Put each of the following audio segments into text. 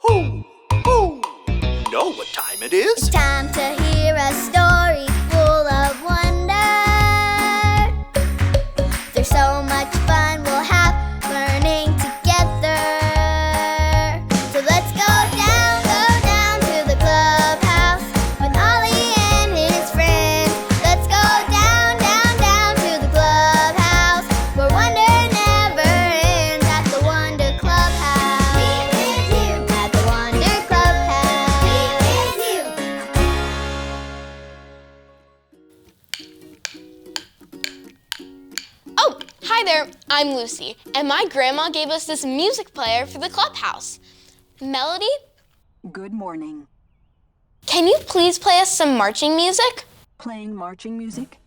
Who? Know what time it is? It's time to hear a story full of wonder. There's so much fun we'll have learning together. So let's go down to the clubhouse with Ollie and his friends. Let's go down to the clubhouse where wonder never ends at the Wonder Clubhouse. At the Wonder Clubhouse. Oh, hi there, I'm Lucy, and my grandma gave us this music player for the clubhouse. Melody, Good morning. can you please play us some marching music? Playing marching music?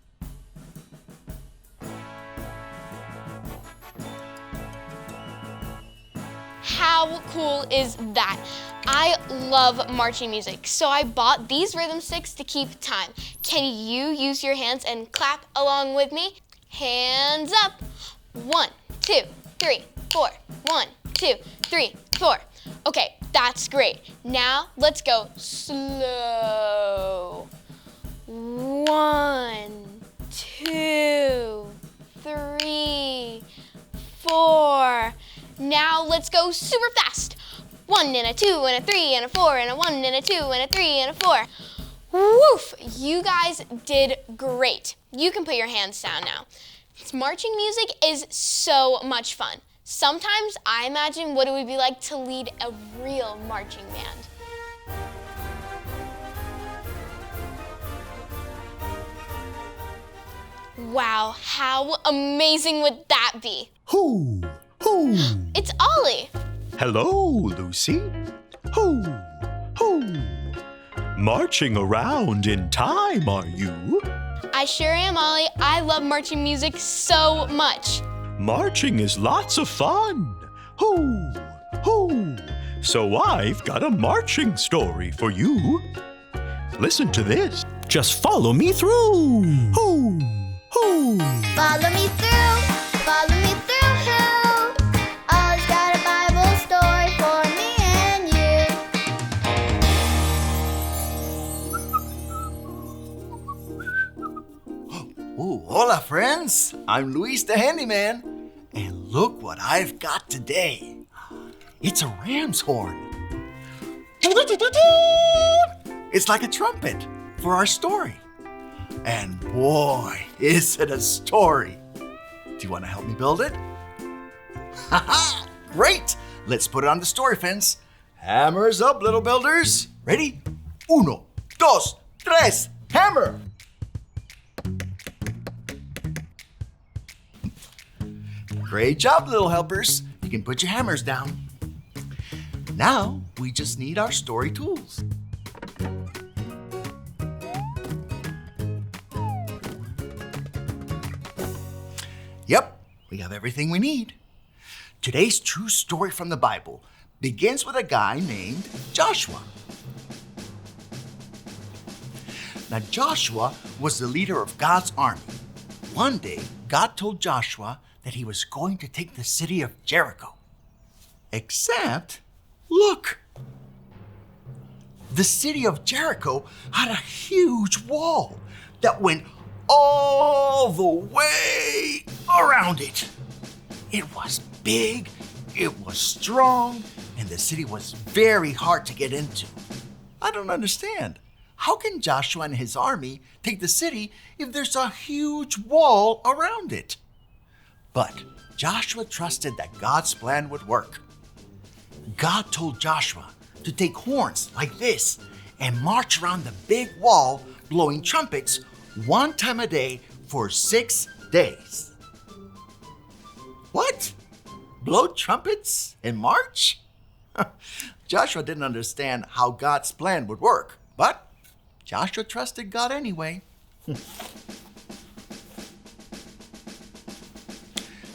How cool is that? I love marching music, so I bought these rhythm sticks to keep time. Can you use your hands and clap along with me? Hands up. 1, 2, 3, 4. 1, 2, 3, 4. Okay, that's great. Now let's go slow. 1, 2, 3, 4. Now let's go super fast. 1 and a 2 and a 3 and a 4 and a 1 and a 2 and a 3 and a 4. Woof! You guys did great. You can put your hands down now. Marching music is so much fun. Sometimes I imagine what it would be like to lead a real marching band. Wow, how amazing would that be? Who? It's Ollie. Hello, Lucy. Who? Marching around in time, are you? I sure am, Ollie. I love marching music so much. Marching is lots of fun. Who? So I've got a marching story for you. Listen to this. Just follow me through. Who? Follow me through, follow me through. Ollie's got a Bible story for me and you. Oh, hola, friends. I'm Luis the Handyman. And look what I've got today. It's a ram's horn. It's like a trumpet for our story. And boy, is it a story. Do you want to help me build it? Haha, great. Let's put it on the story fence. Hammers up, little builders. Ready? 1, 2, 3, hammer. Great job, little helpers. You can put your hammers down. Now, we just need our story tools. Yep, we have everything we need. Today's true story from the Bible begins with a guy named Joshua. Now, Joshua was the leader of God's army. One day, God told Joshua that he was going to take the city of Jericho. Except, look, the city of Jericho had a huge wall that went all the way around it. It was big, it was strong, and the city was very hard to get into. I don't understand. How can Joshua and his army take the city if there's a huge wall around it? But Joshua trusted that God's plan would work. God told Joshua to take horns like this and march around the big wall blowing trumpets 1 time a day for 6 days. What? Blow trumpets and march? Joshua didn't understand how God's plan would work, but Joshua trusted God anyway.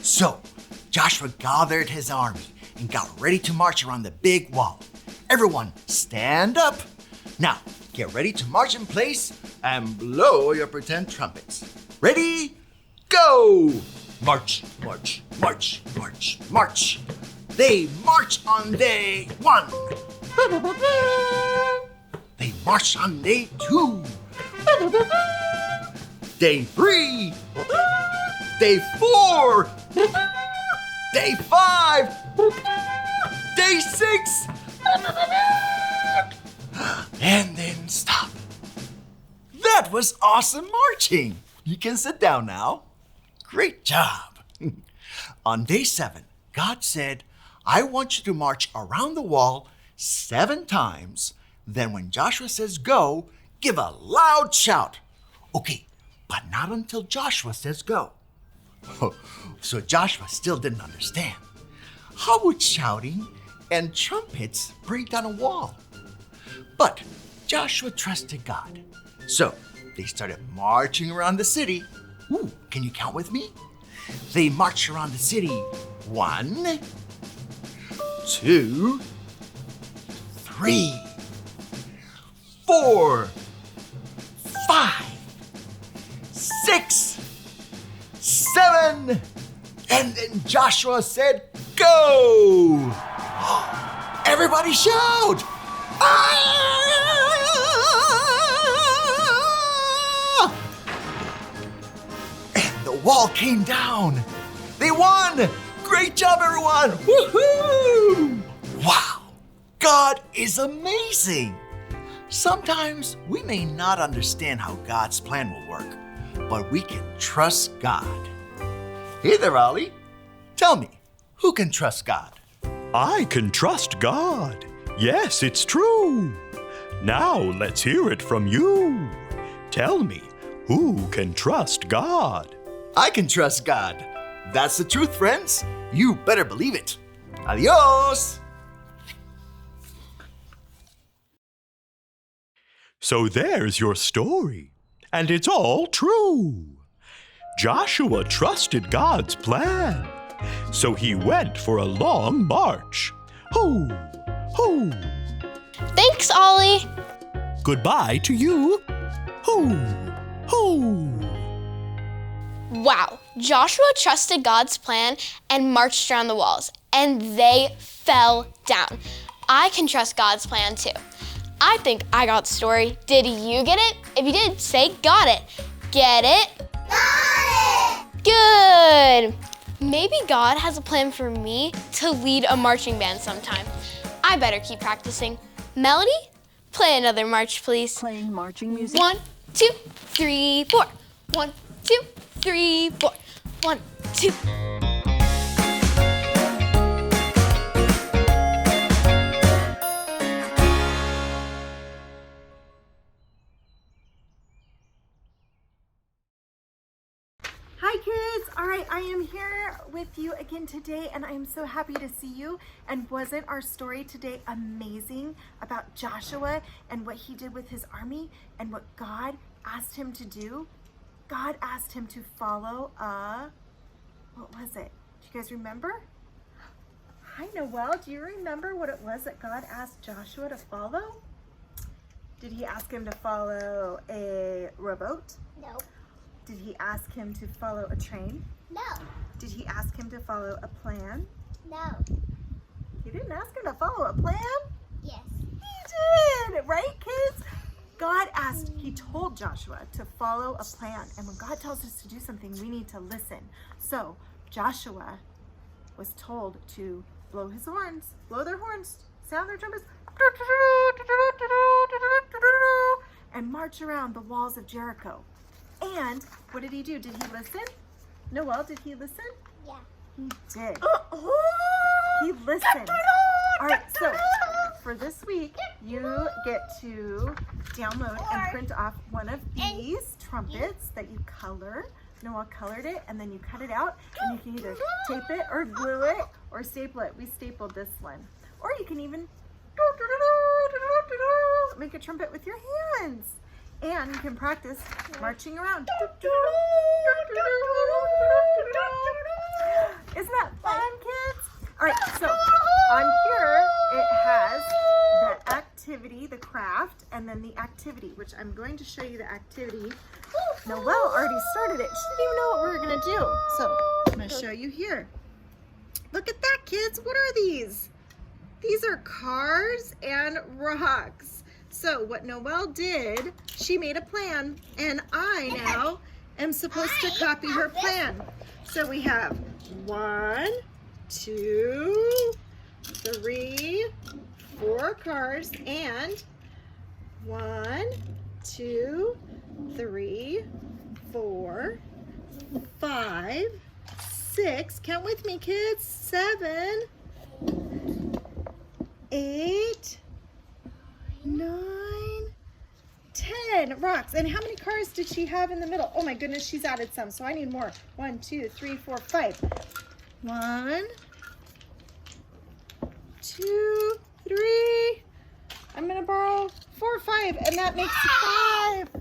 So, Joshua gathered his army and got ready to march around the big wall. Everyone, stand up. Now, get ready to march in place and blow your pretend trumpets. Ready? Go! March, march, march, march, march. They march on day 1, They marched on day 2. Day 3. Day 4. Day 5. Day 6. And then stop. That was awesome marching. You can sit down now. Great job. On day 7, God said, I want you to march around the wall 7 times. Then when Joshua says go, give a loud shout. Okay, but not until Joshua says go. So Joshua still didn't understand. How would shouting and trumpets break down a wall? But Joshua trusted God. So they started marching around the city. Ooh, can you count with me? They marched around the city 1, 2, 3, 4, 5, 6, 7, and then Joshua said, go! Everybody shout! Ah! And the wall came down. They won! Great job, everyone! Woohoo! Wow! God is amazing! Sometimes we may not understand how God's plan will work, but we can trust God. Hey there, Ollie. Tell me, who can trust God? I can trust God. Yes, it's true. Now let's hear it from you. Tell me, who can trust God? I can trust God. That's the truth, friends. You better believe it. Adios! So there's your story, and it's all true. Joshua trusted God's plan, so he went for a long march. Hoo, hoo. Thanks, Ollie. Goodbye to you. Hoo, hoo. Wow, Joshua trusted God's plan and marched around the walls, and they fell down. I can trust God's plan too. I think I got the story. Did you get it? If you did, say got it. Get it? Got it! Good. Maybe God has a plan for me to lead a marching band sometime. I better keep practicing. Melody, play another march, please. Playing marching music. 1, 2, 3, 4. 1, 2, 3, 4. 1, 2. Hi kids! Alright, I am here with you again today and I am so happy to see you. And wasn't our story today amazing about Joshua and what he did with his army and what God asked him to do? God asked him to follow what was it? Do you guys remember? Hi Noelle, do you remember what it was that God asked Joshua to follow? Did he ask him to follow a rowboat? No. Did he ask him to follow a train? No. Did he ask him to follow a plan? No. He didn't ask him to follow a plan? Yes. He did, right kids? He told Joshua to follow a plan. And when God tells us to do something, we need to listen. So Joshua was told to blow their horns, sound their trumpets, and march around the walls of Jericho. And what did he do? Did he listen? Noelle, did he listen? Yeah. He did. He listened. All right, so for this week, you get to download and print off one of these trumpets that you color. Noelle colored it, and then you cut it out, and you can either tape it or glue it or staple it. We stapled this one. Or you can even make a trumpet with your hands. And you can practice marching around. Isn't that fun, kids? All right, so on here, it has the activity, the craft, and then the activity, which I'm going to show you the activity. Noelle already started it. She didn't even know what we were going to do. So I'm going to show you here. Look at that, kids. What are these? These are cars and rocks. So what Noelle did, she made a plan, and I now am supposed to copy her plan. So we have 1, 2, 3, 4 cars, and 1, 2, 3, 4, 5, 6. Count with me, kids. 7, 8, 9, 10 rocks. And how many cars did she have in the middle? Oh my goodness, she's added some, so I need more. 1, 2, 3, 4, 5. 1, 2, 3. I'm gonna borrow 4, 5, and that makes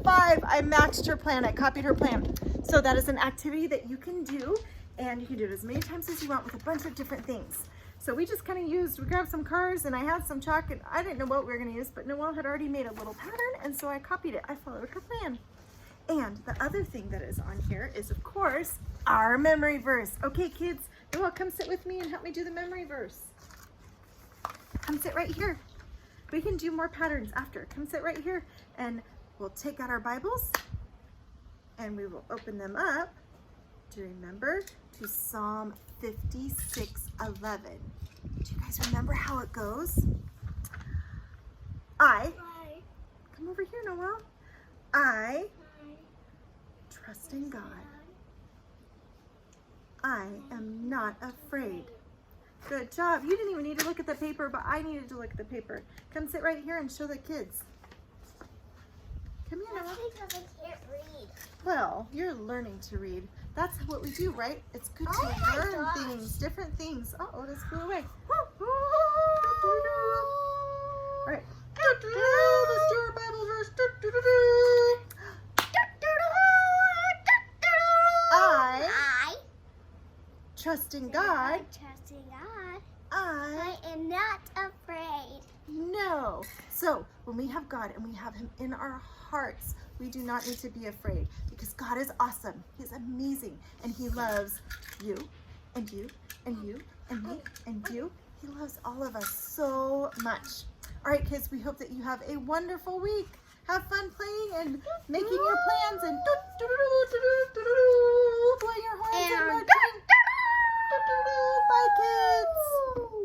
5. I matched her plan. I copied her plan. So that is an activity that you can do, and you can do it as many times as you want with a bunch of different things. So we just kind of we grabbed some cars, and I had some chalk, and I didn't know what we were gonna use, but Noelle had already made a little pattern, and so I copied it. I followed her plan. And the other thing that is on here is, of course, our memory verse. Okay, kids, Noelle, come sit with me and help me do the memory verse. Come sit right here. We can do more patterns after. Come sit right here, and we'll take out our Bibles, and we will open them up to remember to Psalm 56:11. Do you guys remember how it goes? Come over here, Noelle. I trust in God. I am not afraid. Good job. You didn't even need to look at the paper, but I needed to look at the paper. Come sit right here and show the kids. Come here, Noelle. Because I can't read. Well, you're learning to read. That's what we do, right? It's good to learn things, different things. Uh-oh, this flew away. All right. Let's do our Bible verse. I trust in God. Trust in God. I am not afraid. know. So when we have God and we have Him in our hearts, we do not need to be afraid, because God is awesome. He's amazing, and He loves you and you and you and me and you. He loves all of us so much. All right, kids, we hope that you have a wonderful week. Have fun playing and making your plans and blowing your horns and marching. Bye, kids.